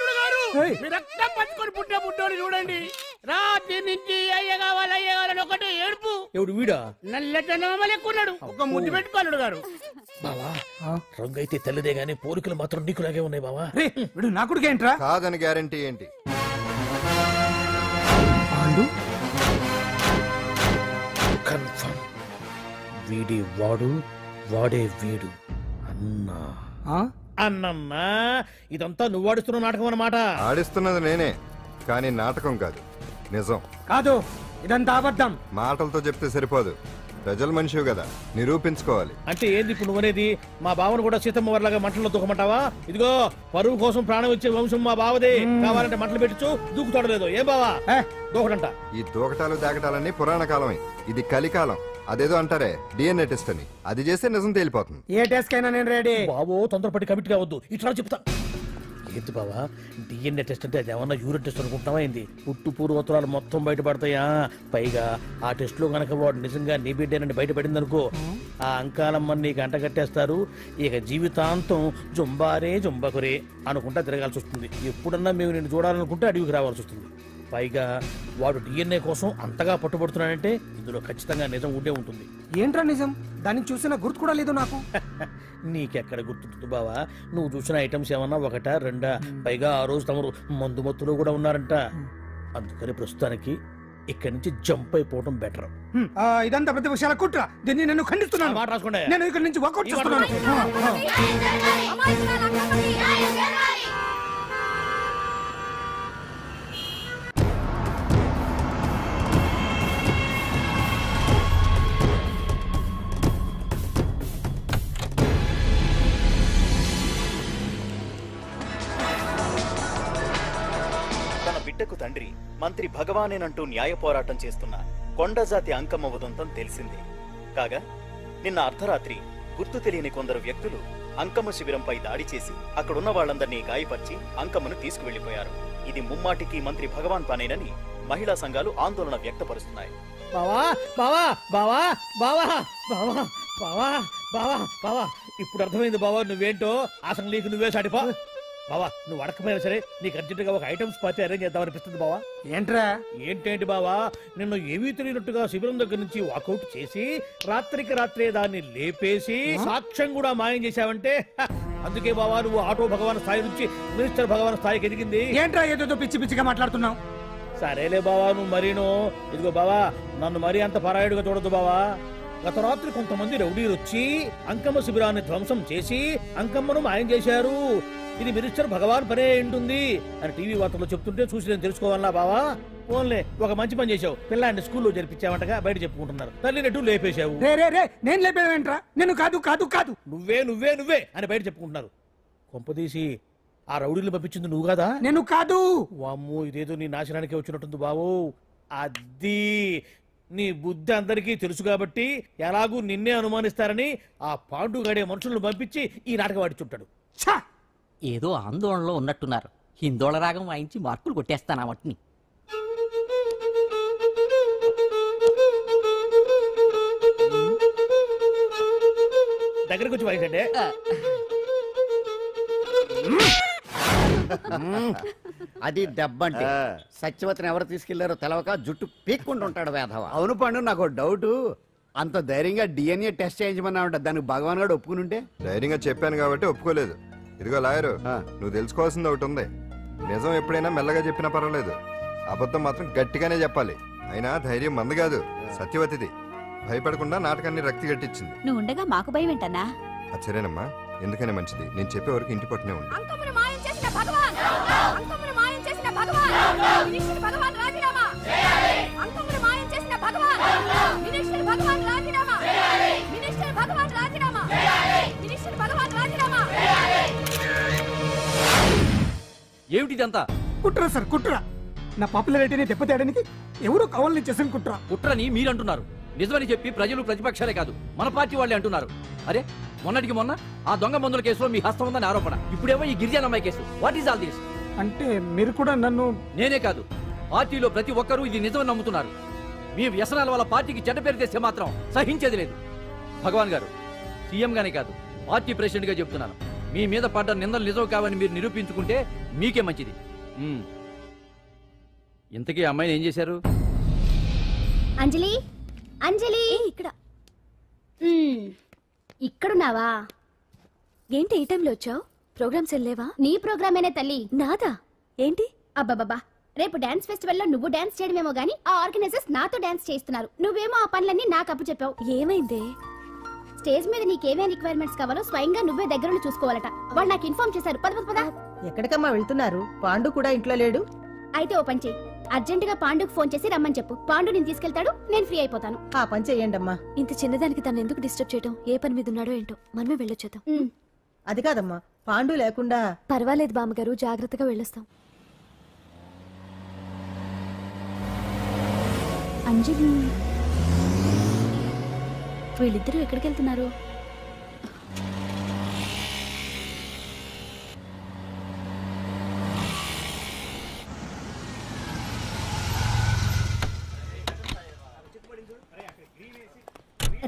రక్తం పట్టుకొని పుట్టే పుట్టోడు చూడండి. రాత్రి నుంచి అయ్య కావాలని ఒకటి ఏడుపు. ఎవడు వీడా? నల్లటనమలు ఎక్కున్నాడు. ఒక ముద్దు పెట్టుకోలేడు గారు. బావా, రంగు అయితే తెల్లదే గానీ పోలికలు మాత్రం నీకులాగే ఉన్నాయి బావా. వీడు నా కొడుకు ఏంట్రా? కాదని గ్యారంటీ ఏంటి? వీడి వాడు, వాడే వీడు. అన్నా అన్నన్నా, ఇదంతా నువ్వు ఆడిస్తున్న నాటకం అన్నమాట. ఆడిస్తున్నది నేనే, కానీ నాటకం కాదు, నిజం. కాదు, ఇదంతా అబద్ధం. మాటలతో చెప్తే సరిపోదు, ప్రజల మనిషివి కదా, నిరూపించుకోవాలి. అంటే ఏంది ఇప్పుడు నువ్వనేది? మా బావను కూడా సీతమ్మ వారిలాగా మంటల్లో దూకమంటావా? ఇదిగో పరువు కోసం ప్రాణం ఇచ్చే వంశం మా బావదే. కావాలంటే మంటలు పెట్టచ్చు, దూకుతాడలేదు. ఏం బావా దూకడంట? ఈ దూకటాలు దాకటాలన్నీ పురాణ కాలమే, ఇది కలికాలం. అదేదో అంటారే డిఎన్ఏ టెస్ట్ అని, అది చేస్తే నిజం తేలిపోతుంది. ఏ టెస్ట్ కైనా నేను రెడీ. బాబో తొందరపడి కమిట్ కావద్దు, ఇట్లా చెప్తా. ఏంటి బావా డిఎన్ఏ టెస్ట్ అంటే అది ఏమన్నా యూరిన్ టెస్ట్ అనుకుంటున్నావా ఏంది? పుట్టు పూర్వోత్తరాలు మొత్తం బయటపడతాయా? పైగా ఆ టెస్ట్ లో గనక వాడు నిజంగా నీ బిడ్డేనని బయటపడింది అనుకో, ఆ అంకాలమ్మని నీకు అంట కట్టేస్తారు. ఇక జీవితాంతం జుంబారే జుంబకురే అనుకుంటా తిరగాల్సి వస్తుంది. ఎప్పుడన్నా మేము నిన్ను చూడాలనుకుంటే అడవికి రావాల్సి వస్తుంది. పైగా వాడు డిఎన్ఏ కోసం అంతగా పట్టుబడుతున్నాడంటే ఇందులో ఖచ్చితంగా నిజం ఉండే ఉంటుంది. ఏంట్రా నిజం? దాన్ని చూసిన గుర్తు కూడా లేదు నాకు. నీకెక్కడ గుర్తుంటుంది బావా? నువ్వు చూసిన ఐటమ్స్ ఏమన్నా ఒకటా రెండా? పైగా ఆ రోజు తమరు మందు మత్తులో కూడా ఉన్నారంట. అందుకని ప్రస్తుతానికి ఇక్కడి నుంచి జంప్ అయిపోవడం బెటర్. ఇదంతా పెద్ద విషయాల కుట్ర, దీన్ని నేను ఖండిస్తున్నాను. మాట రాసుకోండి. నేను ఇక్కడి నుంచి వాకౌట్ చేస్తున్నాను. బిడ్డకు తండ్రి మంత్రి భగవానేనంటూ న్యాయ పోరాటం చేస్తున్న కొండజాతి అంకమ్మ ఉదంతం తెలిసిందే. కాగా నిన్న అర్ధరాత్రి గుర్తు తెలియని కొందరు వ్యక్తులు అంకమ్మ శిబిరంపై దాడి చేసి అక్కడున్న వాళ్లందరినీ గాయపరిచి అంకమ్మను తీసుకువెళ్లిపోయారు. ఇది ముమ్మాటికి మంత్రి భగవాన్ పనేనని మహిళా సంఘాలు ఆందోళన వ్యక్తపరుస్తున్నాయి. బావా బావా బావా బావా బావా బావా బావా బావా ఇప్పుడు అర్థమైంది బావా నువ్వేంటో. అసలు నీకు నువ్వే సాటిపా బావా. నువ్వు అడకపోయినా సరే నీకు అర్జెంటుగా ఒక ఐటమ్స్ పార్టీ అరేంజ్ చేద్దామనిపిస్తుంది బావా. ఏంట్రా? ఏంటేంటి బావా, నిన్ను ఏమీ తెలియనట్టుగా శిబిరం దగ్గర నుంచి వాకౌట్ చేసి రాత్రికి రాత్రే దాన్ని లేపేసి సాక్ష్యం కూడా మాయం చేశావంటే అందుకే బావా నువ్వు ఆటో భగవాన్ స్థాయి నుంచి మినిస్టర్ భగవాన్ స్థాయికి ఎదిగింది. ఏంట్రా ఏదో పిచ్చి పిచ్చిగా మాట్లాడుతున్నావు? సరేలే బావా నువ్వు మరీను. ఇదిగో బావా నన్ను మరీ అంత పరాయుడుగా చూడద్దు బావా. గత రాత్రి కొంతమంది రౌడీలు వచ్చి అంకమ్మ శిబిరాన్ని ధ్వంసం చేసి అంకమ్మను మాయం చేశారు. ఇది మినిస్టర్ భగవాన్ పనే ఉంటుంది అని టీవీ వార్తల్లో చెప్తుంటే చూసి నేను తెలుసుకోవాలా బావా? ఓన్లే ఒక మంచి పని చేశావు, పిల్లాన్ని స్కూల్లో జరిపించావంటగా బయట చెప్పుకుంటున్నారు. తల్లి నెట్టు లేపేశావు. నేను లేపేవేంట్రా? నేను కాదు కాదు కాదు నువ్వే నువ్వే నువ్వే అని బయట చెప్పుకుంటున్నారు. కొంపదీసి ఆ రౌడీలు పంపించింది నువ్వు కదా? నేను కాదు. వామ్మో ఇదేదో నీ నాశనానికి వచ్చినట్టుంది బావు. అది నీ బుద్ధి అందరికీ తెలుసు కాబట్టి ఎలాగూ నిన్నే అనుమానిస్తారని ఆ పాండుగాడే మనుషులను పంపించి ఈ నాటకం ఆడిచుంటాడు. ఏదో ఆందోళనలో ఉన్నట్టున్నారు. హిందోళ రాగం వాయించి మార్కులు కొట్టేస్తాను ఆ మట్టిని. దగ్గరకు వచ్చి వాయించండి. అది దెబ్బంటే సత్యవతిని ఎవరు తీసుకెళ్లారో తెలవక జుట్టు పీక్కుంటూ ఉంటాడు వేధవ. అవును పండు, నాకు డౌట్. అంత ధైర్యంగా డిఎన్ఏ టెస్ట్ చేయించమన్నా ఉంటా, దానికి భగవాన్ గారు ఒప్పుకుని ఉంటే? ధైర్యంగా చెప్పాను కాబట్టి ఒప్పుకోలేదు. ఇదిగో లాయరు, నువ్వు తెలుసుకోవాల్సింది ఒకటి ఉంది. నిజం ఎప్పుడైనా మెల్లగా చెప్పినా పర్వాలేదు, అబద్ధం మాత్రం గట్టిగానే చెప్పాలి. అయినా ధైర్యం మంది కాదు, సత్యవతిది. భయపడకుండా నాటకాన్ని రక్తి గట్టించింది. నువ్వు ఉండగా మాకు భయం ఏంటన్నా? సరేనమ్మా, ఎందుకనే మంచిది. నేను చెప్పే వరకు ఇంటి పట్టునే ఉంది. ఏమిటిదంతా? కుట్ర సార్, కుట్ర. నా పాపులారిటీని దెబ్బతేయడానికి ఎవరు కావాలని చేసిన కుట్ర. కుట్రని మీరంటున్నారు, నిజమని చెప్పి ప్రజలు ప్రతిపక్షాలే కాదు మన పార్టీ వాళ్ళే అంటున్నారు. అరే మొన్నటికి మొన్న ఆ దొంగ మందుల కేసులో మీ హస్తం ఉందని ఆరోపణ, ఇప్పుడేమో ఈ గిరిజన అమ్మాయి case. What is all this? అంటే మీరు కూడా నన్ను... నేనే కాదు, పార్టీలో ప్రతి ఒక్కరూ ఇది నిజమని నమ్ముతున్నారు. మీ వ్యసనాల వల్ల పార్టీకి చెడ్డ పేరు తెస్తే మాత్రం సహించేది లేదు. భగవాన్ గారు, సీఎం గానే కాదు పార్టీ ప్రెసిడెంట్ గా చెప్తున్నాను, మీ మీద పడ్డ నిందలు నిజం కావని మీరు నిరూపించుకుంటే మీకే మంచిది. ఇంతకీ అమ్మాయిని ఏం చేశారు? అంజలి, అంజలి ఇక్కడ ఇక్కడున్నావా? ఏంటి ఈ టైంలో వచ్చావు? ప్రోగ్రామ్స్ వెళ్ళేవా? నీ ప్రోగ్రామేనే తల్లి. నాదా? ఏంటి? అబ్బాబాబా, రేపు డాన్స్ ఫెస్టివల్ లో నువ్వు డాన్స్ చేయడమేమో గానీ ఆ ఆర్గనైజర్స్ నాతో డాన్స్ చేస్తున్నారు. నువ్వేమో ఆ పనులన్నీ నాకు అప్పు చెప్పావు. ఏమైందే? స్టేజ్ మీద నీకేమేం రిక్వైర్మెంట్స్ కావాలో స్వయంగా నువ్వే దగ్గరుండి చూసుకోవాలట. వాళ్ళు నాకు ఇన్ఫార్మ్ చేశారు. పద పద పద. ఎక్కడికమ్మా వెళ్తున్నారు? పాండు కూడా ఇంట్లో లేడు. అయితే ఓ పని చెయ్యి, అర్జెంట్ గా పాండుకు ఫోన్ చేసి రమ్మని చెప్పు. పాండు నేను తీసుకెళ్తాడు, నేను ఫ్రీ అయిపోతాను. ఆ పని చెయ్యండి అమ్మా. ఇంత చిన్నదానికి తను ఎందుకు డిస్టర్బ్ చేయడం? ఏ పని మీద ఉన్నాడో ఏంటో, మనమే వెళ్ళొచ్చేద్దాం. అది కాదమ్మా, పాండు లేకుండా. పర్వాలేదు బామ్మగారు, జాగ్రత్తగా వెళ్ళొస్తాం. అంజలి, వీళ్ళిద్దరూ ఎక్కడికి వెళ్తున్నారు?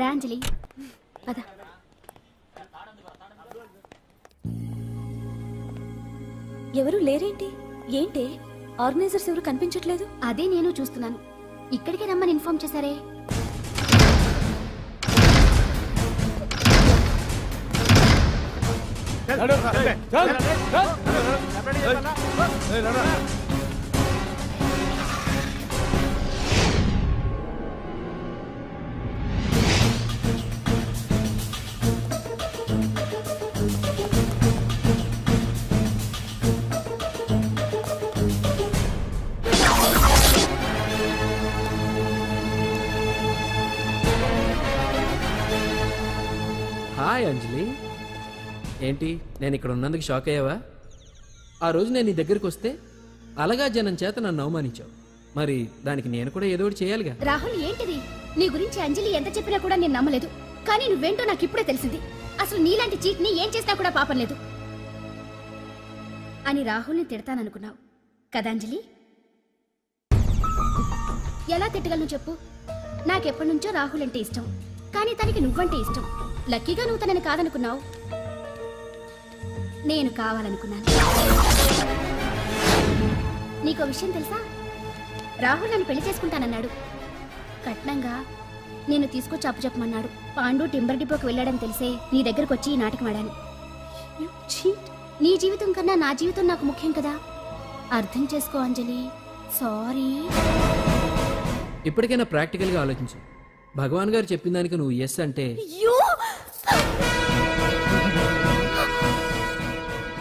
రాంజలి పద. ఎవరు లేరేంటి? ఏంటి ఆర్గనైజర్స్ ఎవరు కనిపించట్లేదు? అదే నేను చూస్తున్నాను. ఇక్కడికి రమ్మని ఇన్ఫార్మ్ చేశారే. హాయ్ అంజలి, ఏంటి నేను ఇక్కడ ఉన్నందుకు షాక్ అయ్యావా? ఆ రోజు నేను నీ దగ్గరికి వస్తే అలగా జనం చేత నన్ను అవమానించావు. మరి దానికి నేను కూడా ఏదో ఒకటి చేయాలిగా. రాహుల్, ఏంటిది? నీ గురించి అంజలి ఎంత చెప్పినా కూడా నేను నమ్మలేదు. కానీ నువ్వేంటో నాకు ఇప్పుడే తెలిసింది. అసలు నీలాంటి చీట్ ని ఏం చేసినా కూడా పాపం లేదు అని రాహుల్ని తిడతాననుకున్నావు కదా అంజలి? ఎలా తిట్టగలను చెప్పు? నాకెప్పటి నుంచో రాహుల్ అంటే ఇష్టం, కానీ తనకి నువ్వంటే ఇష్టం. లక్కీగా నువ్వు తనని కాదనుకున్నావు, నేను కావాలనుకున్నాను. నీకో విషయం తెలుసా? రాహుల్ నన్ను పెళ్లి చేసుకుంటానన్నాడు. కట్నంగా నేను తీసుకొచ్చి అప్పు చెప్పమన్నాడు. పాండు టింబర్ డిపోకి వెళ్ళాడని తెలిసే నీ దగ్గరకు వచ్చి ఈ నాటకం ఆడాను. నీ జీవితం కన్నా నా జీవితం నాకు ముఖ్యం కదా. అర్థం చేసుకో అంజలి. సారీ. ఇప్పటికైనా ప్రాక్టికల్గా ఆలోచించు. భగవాన్ గారు చెప్పిన దానికి నువ్వు ఎస్ అంటే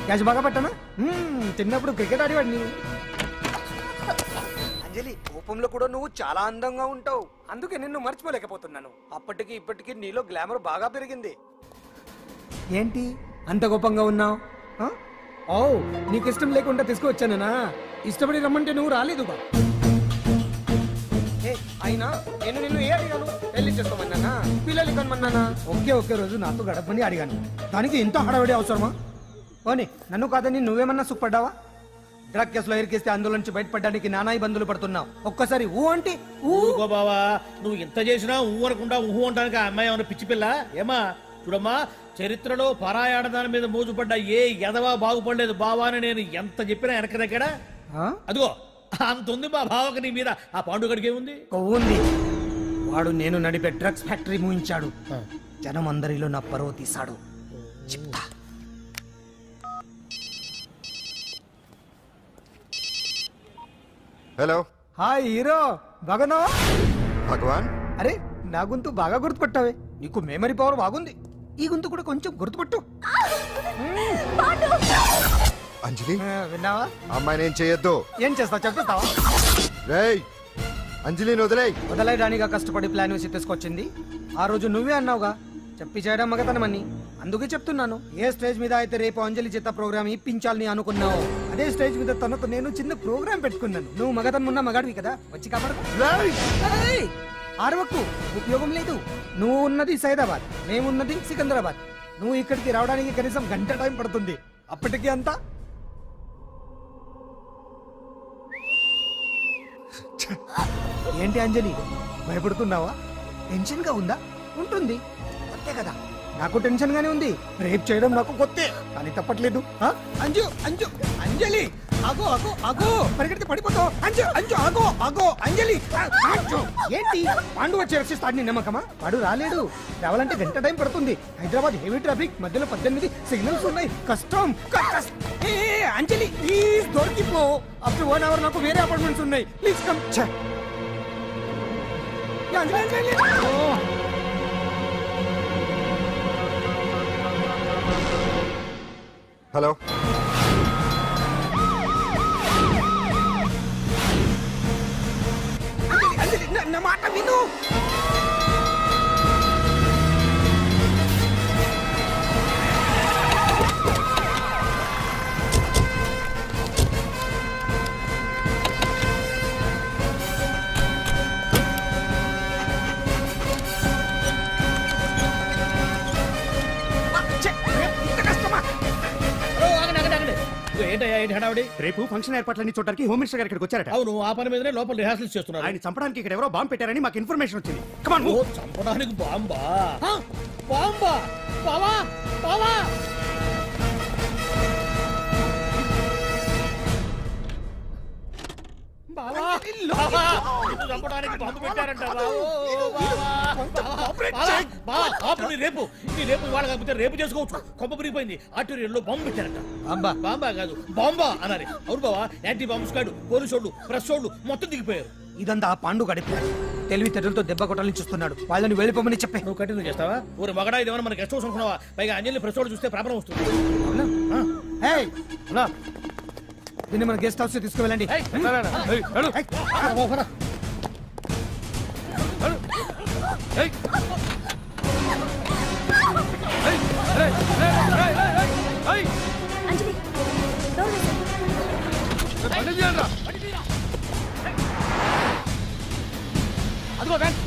క్యాచ్ బాగా పట్టానా? చిన్నప్పుడు క్రికెట్ ఆడేవాడిని. అంజలి, కోపంలో కూడా నువ్వు చాలా అందంగా ఉంటావు. అందుకే నిన్ను మర్చిపోలేకపోతున్నాను. అప్పటికి ఇప్పటికి నీలో గ్లామర్ బాగా పెరిగింది. ఏంటి అంత కోపంగా ఉన్నావు? ఓ, నీకు ఇష్టం లేకుండా తీసుకువచ్చానా? ఇష్టపడి రమ్మంటే నువ్వు రాలేదు బా. అయినా నేను నిన్ను ఏ అడిగాను? పెళ్లి చేసుకోమన్నానా? పిల్లలు కనమన్నానా? ఒకే రోజు నాతో గడపని అడిగాను. దానికి ఇంత హడావిడి అవసరమా? పోనీ నన్ను కాదని నువ్వేమన్నా సుఖపడ్డావా? డ్రగ్ కేసులో ఇరికిస్తే అందులో నుంచి బయటపడడానికి నానా ఇబ్బందులు పడుతున్నావు. ఒక్కసారి ఊ అంటే ఊరుకో బావా. నువ్వు ఇంత చేసినా ఊ అనకుండా ఊహు అంటానికి ఆ అమ్మాయి ఏమన్నా పిచ్చి పిల్ల? ఏమా చూడమ్మా, చరిత్రలో పరాయాడదాని మీద మోజుపడ్డ ఏ ఎదవా బాగుపడలేదు బావా అని నేను ఎంత చెప్పినా వెనక దగ్గర అదిగో అంత ఉంది మా బావకి నీ మీద. ఆ పాండుగడికి ఏముంది? ఉంది. వాడు నేను నడిపే డ్రగ్స్ ఫ్యాక్టరీ మూయించాడు. జనం అందరిలో నా పరువు తీశాడు. చెప్తా. హలో. హాయ్ హీరో, బాగున్నావా? భగవాన్. అరే, నా గొంతు బాగా గుర్తుపట్టావే. నీకు మెమరీ పవర్ బాగుంది. ఈ గొంతు కూడా కొంచెం గుర్తుపట్టు. అంజలి, విన్నావా? అమ్మాయి నేను చేయొద్దు. ఏం చేస్తావు చెప్పేస్తావా? రేయ్, అంజలిని వదిలేయ్. వదలైడానిగా కష్టపడి ప్లాన్ వేసి తీసుకొచ్చింది. ఆ రోజు నువ్వే అన్నావుగా చెప్పి చేయడం మగతనమని. అందుకే చెప్తున్నాను. ఏ స్టేజ్ మీద అయితే రేపు అంజలి చేత ప్రోగ్రామ్ ఇప్పించాలని అనుకున్నావు, అదే స్టేజ్ మీద తనతో నేను చిన్న ప్రోగ్రామ్ పెట్టుకున్నాను. నువ్వు మగతనం ఉన్న మగాడివి కదా, వచ్చి కాపాడు. ఆరవకు, ఉపయోగం లేదు. నువ్వు ఉన్నది సైదాబాద్, మేమున్నది సికింద్రాబాద్. నువ్వు ఇక్కడికి రావడానికి కనీసం గంట టైం పడుతుంది. అప్పటికి అంతా ఏంటి అంజలి, భయపడుతున్నావా? టెన్షన్ గా ఉందా? ఉంటుంది, అంతే కదా. నాకు టెన్షన్ గానే ఉంది. రేప్ చేయడం నాకు కొత్తే, కానీ తప్పట్లేదు. అంజు అంజు అంజలి, ఆగో ఆగో ఆగో, పరిగెడితే పడిపోతావు. అంజు అంజు ఆగో ఆగో అంజలి. అంజు, ఏంటి పాండు వచ్చి రక్షిస్తాడు నీ నమ్మకమా? వాడు రాలేడు. రావాలంటే గంట టైం పడుతుంది. హైదరాబాద్ హెవీ ట్రాఫిక్, మధ్యలో 18 సిగ్నల్స్ ఉన్నాయి. కష్టం. అంజలి ప్లీజ్ దొరికిపో. ఆఫ్టర్ 1 అవర్ నాకు వేరే అపార్ట్మెంట్స్ ఉన్నాయి. Please come. Anjali Anjali hello నా మాట విను. రేపు ఫంక్షన్ ఏర్పాట్లన్నీ చూడడానికి హోమ్ మినిస్టర్ గారు ఇక్కడికి వచ్చారట. అవును, ఆ పని మీదనే లోపల రిహార్సల్స్ చేస్తున్నారు. ఆయన చంపడానికి ఇక్కడ ఎవరో బాంబు పెట్టారని మాకు ఇన్ఫర్మేషన్ వచ్చింది. చంపడానికి బాంబా? బాంబా? బావా బావా చంపడానికి బాంబు పెట్టారంట. రేపు ఇవాళ కాకపోతే రేపు చేసుకోవచ్చు. కొమ్మ పిరిగిపోయింది. ఆర్టీరియల్లో బాంబు పెట్టారంట. బాంబా కాదు బాంబా అనాలి. అవును బావా, యాంటీ బాంబ్ స్క్వాడ్, పోలీసు వాళ్ళు, ప్రెస్ వాళ్ళు మొత్తం దిగిపోయారు. ఇదంతా ఆ పాండు గడిపారు. తెలివితేటలతో దెబ్బ కొట్టాలని చూస్తున్నాడు. వాళ్ళని వెళ్ళిపోమని చెప్పే. నువ్వు కంటిన్యూ చేస్తావా? ఊరు మగడా ఇదేమన్నా మనకి గెస్ట్ హౌస్ అనుకున్నావా? పైగా అంజలి ప్రెస్ వాళ్ళు చూస్తే ప్రాబ్లం వస్తుంది. దీన్ని మన గెస్ట్ హౌస్ తీసుకువెళ్ళండి. అదిగో వ్యాన్.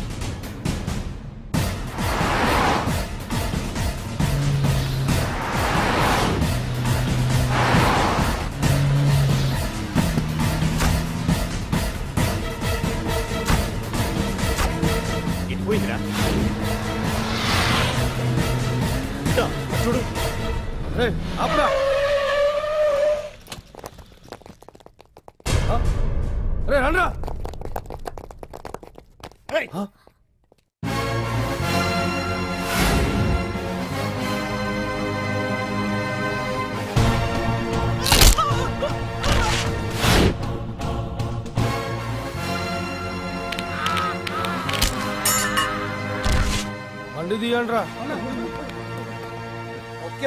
పోయిందిరా చూడు. ఆపురా. రే రండ్రా. బండి తీయండ్రా.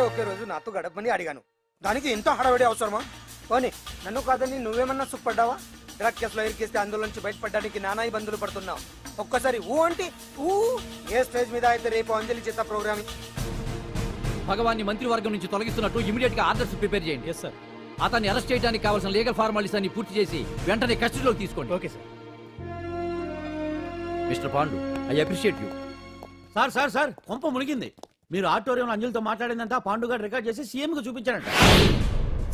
ఒకే రోజు నాతో గడపని అడిగాను. దానికి ఎంతో హడావిడి అవసరమా? పోనీ నన్ను కాదని నువ్వేమన్నా సుఖపడ్డావా? డ్రగ్ కేసులో ఇరికిస్తే అందులో నుంచి బయటపడడానికి నానా ఇబ్బందులు పడుతున్నావు. ఒక్కసారి ఊ అంటే ఊ. ఏ స్టేజ్ మీద అయితే రేపు అంజలి చేత ప్రోగ్రామింగ్. భగవాన్ని మంత్రివర్గం నుంచి తొలగిస్తున్నట్టు ఇమీడియట్ గా ఆర్డర్స్ ప్రిపేర్ చేయండి. Yes sir. అతన్ని అరెస్ట్ చేయడానికి కావాల్సిన లీగల్ ఫార్మాలిటీస్ అన్ని పూర్తి చేసి వెంటనే కస్టడీలోకి తీసుకోండి. Okay sir. Mister Pandu, I appreciate you. Sir sir sir కొంప మునిగింది. మీరు ఆడిటోరియంలో అంజలితో మాట్లాడిందంతా పాండు గారు రికార్డ్ చేసి సీఎం కు చూపించారంట.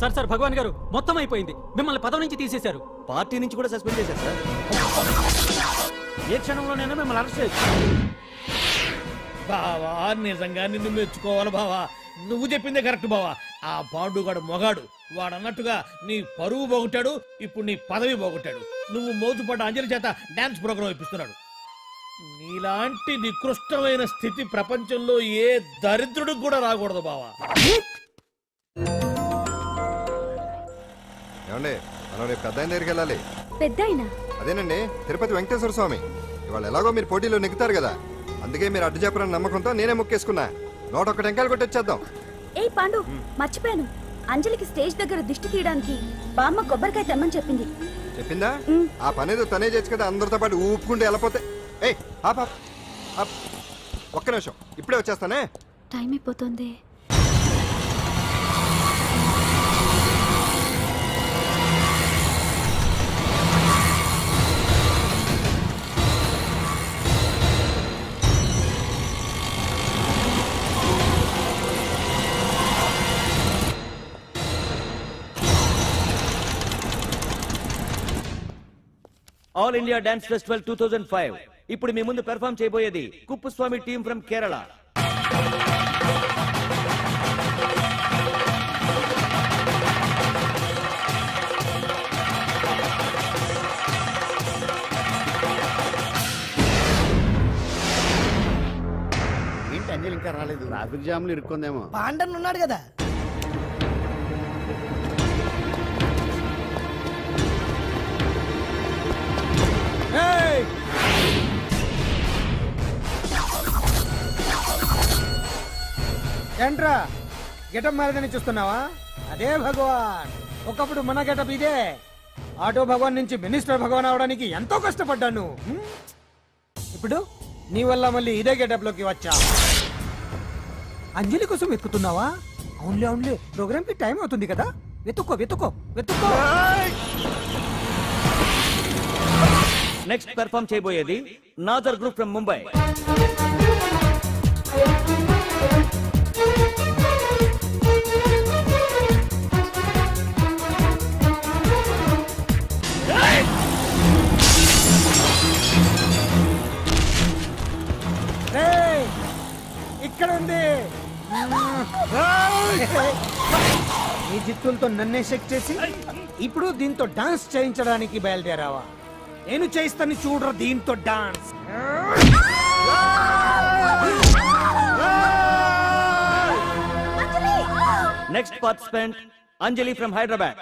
సార్ సార్ భగవాన్ గారు మొత్తం అయిపోయింది. మిమ్మల్ని పదవి నుంచి తీసేశారు. పార్టీ నుంచి కూడా సస్పెండ్ చేశారు సార్. ఏ క్షణంలోనైనా మిమ్మల్ని అరెస్ట్ చేయొచ్చు. బావా నిజంగా నిన్ను మెచ్చుకోవాలి బావా. నువ్వు చెప్పిందే కరెక్ట్ బావా. ఆ పాండుగాడు మొగాడు. వాడు అన్నట్టుగా నీ పరువు పోగొట్టాడు, ఇప్పుడు నీ పదవి పోగొట్టాడు. నువ్వు మోతుపడ్డ అంజలి చేత డాన్స్ ప్రోగ్రాం ఇప్పిస్తున్నాడు. నీలాంటి నికృష్టమైన స్థితి ప్రపంచంలో ఏ దరిద్రుడికి కూడా రాకూడదు బావా. ఏమండి, మనం రేపు పెద్ద ఆయన దగ్గరికి వెళ్ళాలి. పెద్దాయన? అదేనండి, తిరుపతి వెంకటేశ్వర స్వామి. ఇవాళ ఎలాగో మీరు పోటీలో నెగ్గుతారు కదా, అందుకే మీరు అడ్డు చెప్పరని నమ్మకంతో నేనే మొక్కేసుకున్నా. 101 టెంకాయలు కొట్టొచ్చేద్దాం. ఏ పాండు, మర్చిపోయాను. అంజలికి స్టేజ్ దగ్గర దిష్టి తీయడానికి బామ్మ కొబ్బరికాయ తెమ్మని చెప్పింది. చెప్పిందా? ఆ పనేదో తనే చేయొచ్చు కదా, అందరితో పాటు ఊపుకుంటే వెళ్ళిపోతే. ఏయ్ ఒక్క నిమిషం, ఇప్పుడే వచ్చేస్తానే. టైం అయిపోతుంది. All India dance festival 2005. ఇప్పుడు మీ ముందు పెర్ఫార్మ్ చేయబోయేది కుప్పుస్వామి టీమ్ ఫ్రమ్ కేరళ. ఏంటి అంజలి ఇంకా రాలేదు? ట్రాఫిక్ జామ్ లో ఇరుక్కుందేమో. పాండన్ ఉన్నాడు కదా. ఏంట్రా గెటప్ మారదని చూస్తున్నావా? అదే భగవాన్. ఒకప్పుడు మన గెటప్ ఇదే. ఆటో భగవాన్ నుంచి మినిస్టర్ భగవాన్ అవడానికి ఎంతో కష్టపడ్డాను. ఇప్పుడు నీ వల్ల మళ్ళీ ఇదే గెటప్ లోకి వచ్చా. అంజలి కోసం వెతుకుతున్నావా? అవునులే అవునులే, ప్రోగ్రామ్ కి టైం అవుతుంది కదా. వెతుక్కో వెతుక్కో వెతుక్కో. నెక్స్ట్ పెర్ఫామ్ చేయబోయేది నాజర్ గ్రూప్ ఫ్రమ్ ముంబై. ఇక్కడ ఉంది. ఈ జిత్తులతో నన్నే చెక్ చేసి ఇప్పుడు దీంతో డాన్స్ చేయించడానికి బయలుదేరావా? నేను చేయిస్తాను చూడరా దీంతో dance. Next participant Anjali from Hyderabad.